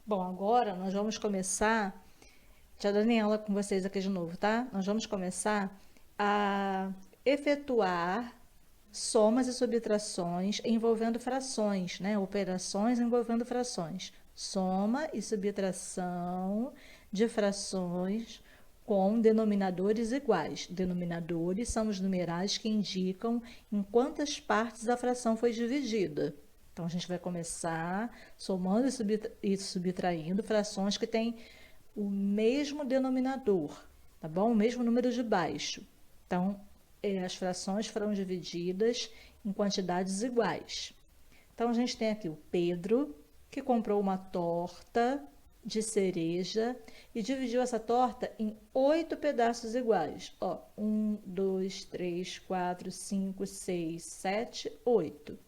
Bom, agora nós vamos começar. Tia Daniela com vocês aqui de novo, tá? Nós vamos começar a efetuar somas e subtrações envolvendo frações, né? Operações envolvendo frações. Soma e subtração de frações com denominadores iguais. Denominadores são os numerais que indicam em quantas partes a fração foi dividida. Então, a gente vai começar somando e subtraindo frações que têm o mesmo denominador, tá bom? O mesmo número de baixo. Então, as frações foram divididas em quantidades iguais. Então, a gente tem aqui o Pedro, que comprou uma torta de cereja e dividiu essa torta em 8 pedaços iguais. Ó, 1, 2, 3, 4, 5, 6, 7, 8.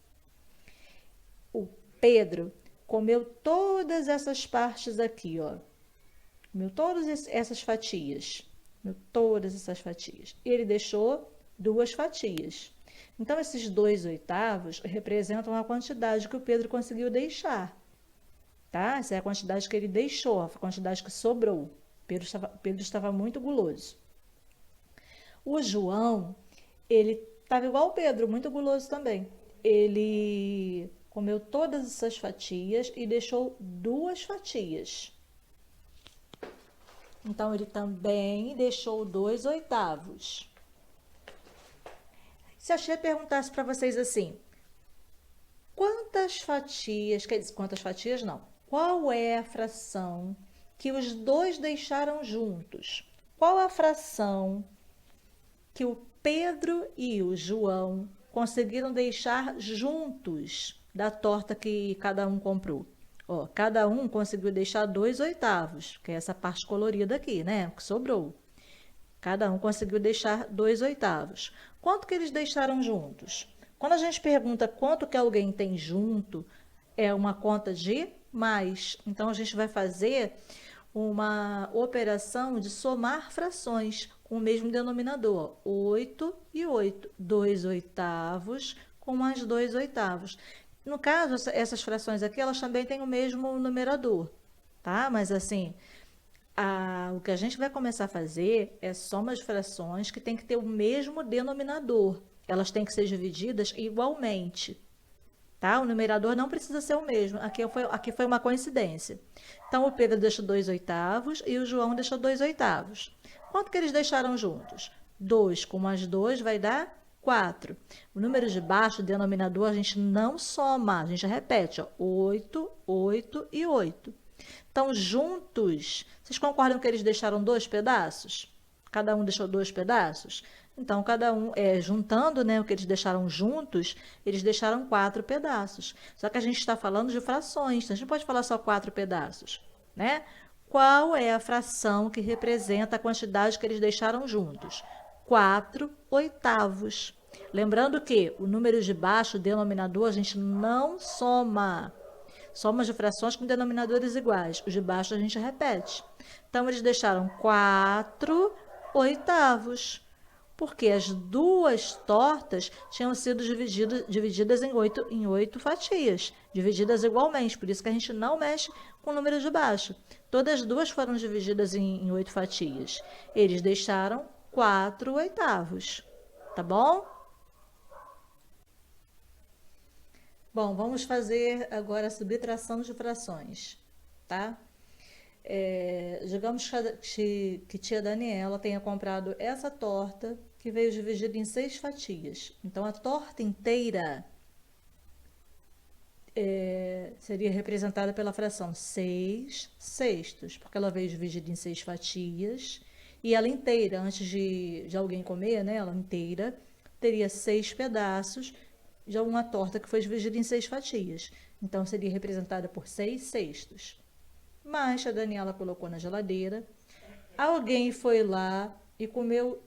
O Pedro comeu todas essas partes aqui, ó. Comeu todas essas fatias. Comeu todas essas fatias. E ele deixou 2 fatias. Então, esses 2/8 representam a quantidade que o Pedro conseguiu deixar. Tá? Essa é a quantidade que ele deixou, a quantidade que sobrou. Pedro estava muito guloso. O João, ele estava igual o Pedro, muito guloso também. Ele comeu todas essas fatias e deixou 2 fatias. Então, ele também deixou 2/8. Se a Xê perguntasse para vocês assim, quantas fatias, quer dizer, quantas fatias não, qual é a fração que os dois deixaram juntos? Qual a fração que o Pedro e o João conseguiram deixar juntos da torta que cada um comprou? Ó, cada um conseguiu deixar 2/8, que é essa parte colorida aqui, né? Que sobrou. Cada um conseguiu deixar 2/8. Quanto que eles deixaram juntos? Quando a gente pergunta quanto que alguém tem junto, é uma conta de mais. Então, a gente vai fazer uma operação de somar frações com o mesmo denominador. 8 e 8. 2/8 com mais 2/8. No caso, essas frações aqui, elas também têm o mesmo numerador, tá? Mas assim, o que a gente vai começar a fazer é soma de frações que tem que ter o mesmo denominador. Elas têm que ser divididas igualmente, tá? O numerador não precisa ser o mesmo. Aqui foi uma coincidência. Então, o Pedro deixou 2/8 e o João deixou 2/8. Quanto que eles deixaram juntos? 2 com mais 2 vai dar 4. O número de baixo, o denominador, a gente não soma, a gente repete, ó, 8, 8 e 8. Então, juntos, vocês concordam que eles deixaram 2 pedaços? Cada um deixou 2 pedaços? Então, cada um, juntando, né, o que eles deixaram juntos, eles deixaram 4 pedaços. Só que a gente está falando de frações, então a gente pode falar só 4 pedaços, né? Qual é a fração que representa a quantidade que eles deixaram juntos? 4/8. Lembrando que o número de baixo, o denominador, a gente não soma. Somas de frações com denominadores iguais. Os de baixo a gente repete. Então, eles deixaram 4/8, porque as 2 tortas tinham sido divididas em 8 fatias, divididas igualmente. Por isso que a gente não mexe com o número de baixo. Todas as 2 foram divididas em 8 fatias. Eles deixaram 4/8. Tá bom? Bom, vamos fazer agora a subtração de frações, tá? Digamos que tia Daniela tenha comprado essa torta que veio dividida em 6 fatias. Então, a torta inteira seria representada pela fração 6/6, porque ela veio dividida em 6 fatias. E ela inteira, antes de alguém comer, né, ela inteira, teria 6 pedaços de uma torta que foi dividida em 6 fatias. Então, seria representada por 6/6. Mas a Daniela colocou na geladeira. Alguém foi lá e comeu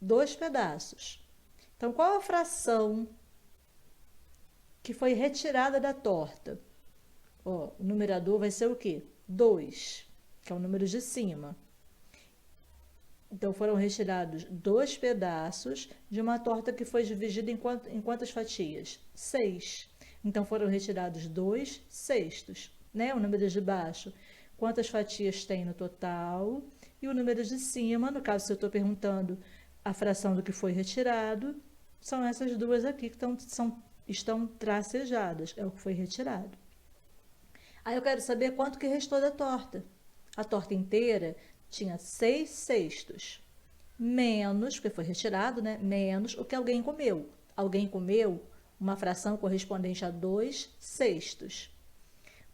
2 pedaços. Então, qual a fração que foi retirada da torta? Ó, o numerador vai ser o quê? 2, que é o número de cima. Então, foram retirados 2 pedaços de uma torta que foi dividida em quantas fatias? 6. Então, foram retirados 2/6. né? O número de baixo, quantas fatias tem no total, e o número de cima, no caso, se eu estou perguntando a fração do que foi retirado, são essas duas aqui que estão tracejadas, é o que foi retirado. Aí eu quero saber quanto que restou da torta. A torta inteira tinha 6 sextos, menos, porque foi retirado, né? Menos o que alguém comeu. Alguém comeu uma fração correspondente a 2 sextos.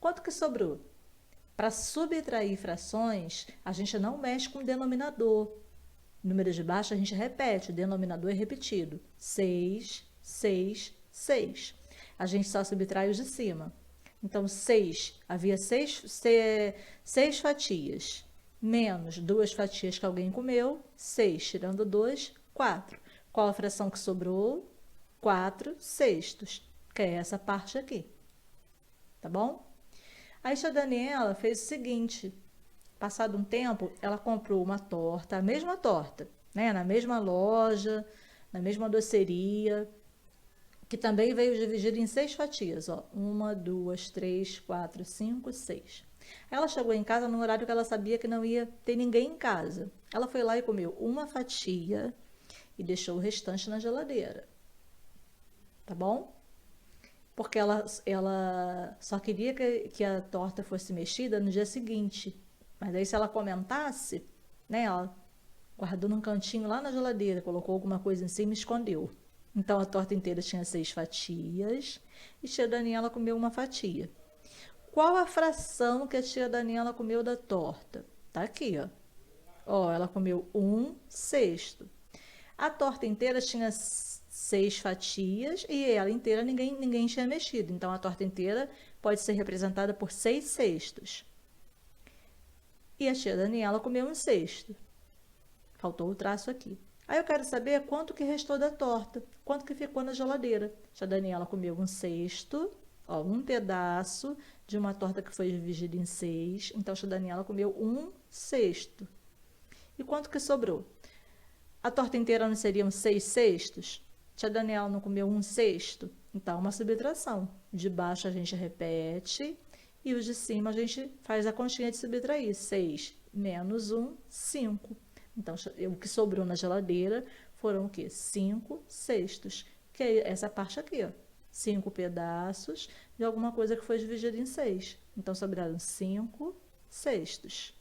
Quanto que sobrou? Para subtrair frações, a gente não mexe com o denominador. Número de baixo a gente repete, o denominador é repetido. 6, 6, 6. A gente só subtrai os de cima. Então, 6, havia 6 fatias, menos 2 fatias que alguém comeu, 6, tirando 2, 4. Qual a fração que sobrou? 4 sextos, que é essa parte aqui. Tá bom? Aí a Daniela fez o seguinte, passado um tempo, ela comprou uma torta, a mesma torta, né? Na mesma loja, na mesma doceria, que também veio dividido em 6 fatias, ó. 1, 2, 3, 4, 5, 6. Ela chegou em casa no horário que ela sabia que não ia ter ninguém em casa. Ela foi lá e comeu uma fatia e deixou o restante na geladeira. Tá bom? Porque ela só queria que a torta fosse mexida no dia seguinte. Mas aí se ela comentasse, né, ela guardou num cantinho lá na geladeira, colocou alguma coisa em cima e escondeu. Então, a torta inteira tinha 6 fatias e tia Daniela comeu uma fatia. Qual a fração que a tia Daniela comeu da torta? Tá aqui, ó. Ó, ela comeu 1 sexto. A torta inteira tinha 6 fatias e ela inteira ninguém tinha mexido. Então, a torta inteira pode ser representada por 6 sextos. E a tia Daniela comeu 1 sexto. Faltou o traço aqui. Aí eu quero saber quanto que restou da torta, quanto que ficou na geladeira. A Daniela comeu 1 sexto, ó, um pedaço de uma torta que foi dividida em 6. Então, a Daniela comeu 1 sexto. E quanto que sobrou? A torta inteira não seriam 6 sextos? A Daniela não comeu 1 sexto? Então, uma subtração. De baixo a gente repete e os de cima a gente faz a continha de subtrair. 6 menos 1, 5. Então, o que sobrou na geladeira foram o quê? 5 sextos, que é essa parte aqui, ó. 5 pedaços de alguma coisa que foi dividida em 6. Então, sobraram 5 sextos.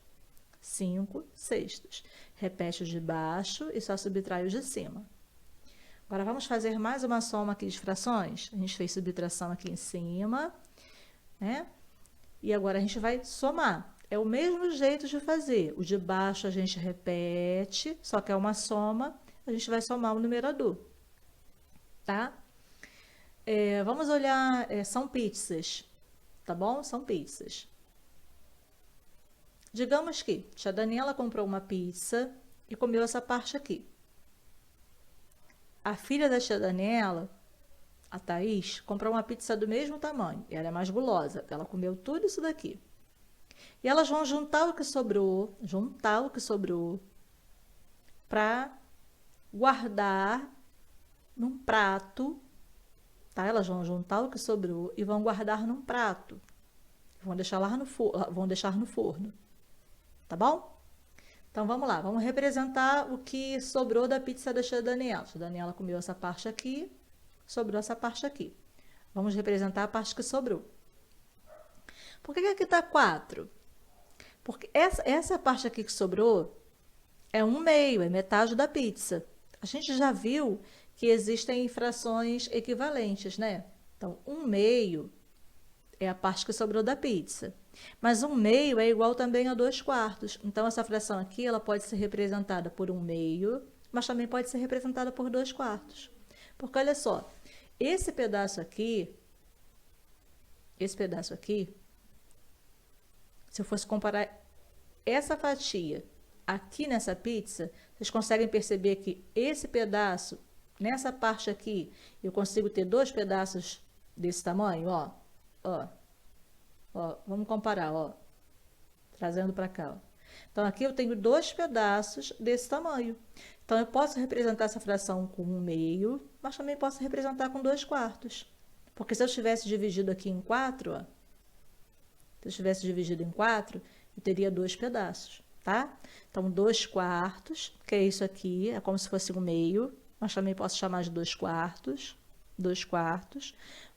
5 sextos. Repete os de baixo e só subtrai os de cima. Agora, vamos fazer mais uma soma aqui de frações. A gente fez subtração aqui em cima, né? E agora a gente vai somar. É o mesmo jeito de fazer. O de baixo a gente repete, só que é uma soma, a gente vai somar o numerador, tá? Vamos olhar, são pizzas, tá bom? São pizzas. Digamos que a tia Daniela comprou uma pizza e comeu essa parte aqui. A filha da tia Daniela, a Thaís, comprou uma pizza do mesmo tamanho. Ela é mais gulosa, ela comeu tudo isso daqui. E elas vão juntar o que sobrou, para guardar num prato, tá? Elas vão juntar o que sobrou e vão guardar num prato. Vão deixar no forno, tá bom? Então, vamos lá, vamos representar o que sobrou da pizza da tia Daniela. A tia Daniela comeu essa parte aqui, sobrou essa parte aqui. Vamos representar a parte que sobrou. Por que aqui está 4? Porque essa parte aqui que sobrou é 1/2, é metade da pizza. A gente já viu que existem frações equivalentes, né? Então, 1/2 é a parte que sobrou da pizza. Mas 1/2 é igual também a 2/4. Então, essa fração aqui ela pode ser representada por 1/2, mas também pode ser representada por 2/4. Porque, olha só, esse pedaço aqui, se eu fosse comparar essa fatia aqui nessa pizza, vocês conseguem perceber que esse pedaço, nessa parte aqui, eu consigo ter 2 pedaços desse tamanho, ó. Ó, vamos comparar, ó. Trazendo para cá, ó. Então, aqui eu tenho 2 pedaços desse tamanho. Então, eu posso representar essa fração com 1/2, mas também posso representar com 2/4. Porque se eu tivesse dividido aqui em 4, ó, Se eu tivesse dividido em 4, eu teria 2 pedaços, tá? Então, 2 quartos, que é isso aqui, é como se fosse um meio, mas também posso chamar de 2 quartos,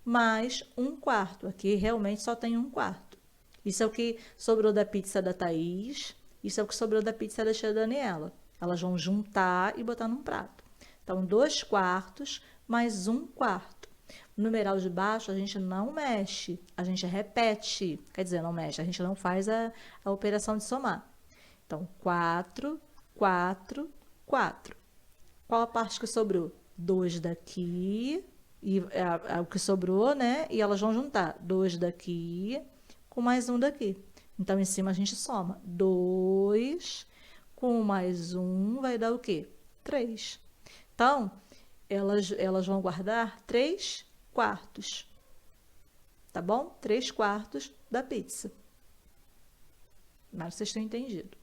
mais 1 quarto. Aqui realmente só tem 1 quarto. Isso é o que sobrou da pizza da Thaís, isso é o que sobrou da pizza da tia Daniela. Elas vão juntar e botar num prato. Então, 2 quartos mais 1 quarto. No numeral de baixo, a gente não mexe, a gente repete. Quer dizer, não mexe, a gente não faz a operação de somar. Então, 4, 4, 4. Qual a parte que sobrou? 2 daqui, e é o que sobrou, né? E elas vão juntar 2 daqui com mais 1 daqui. Então, em cima a gente soma 2 com mais 1 vai dar o quê? 3. Então, elas vão guardar 3 quartos, tá bom? 3 quartos da pizza. Mas vocês têm entendido.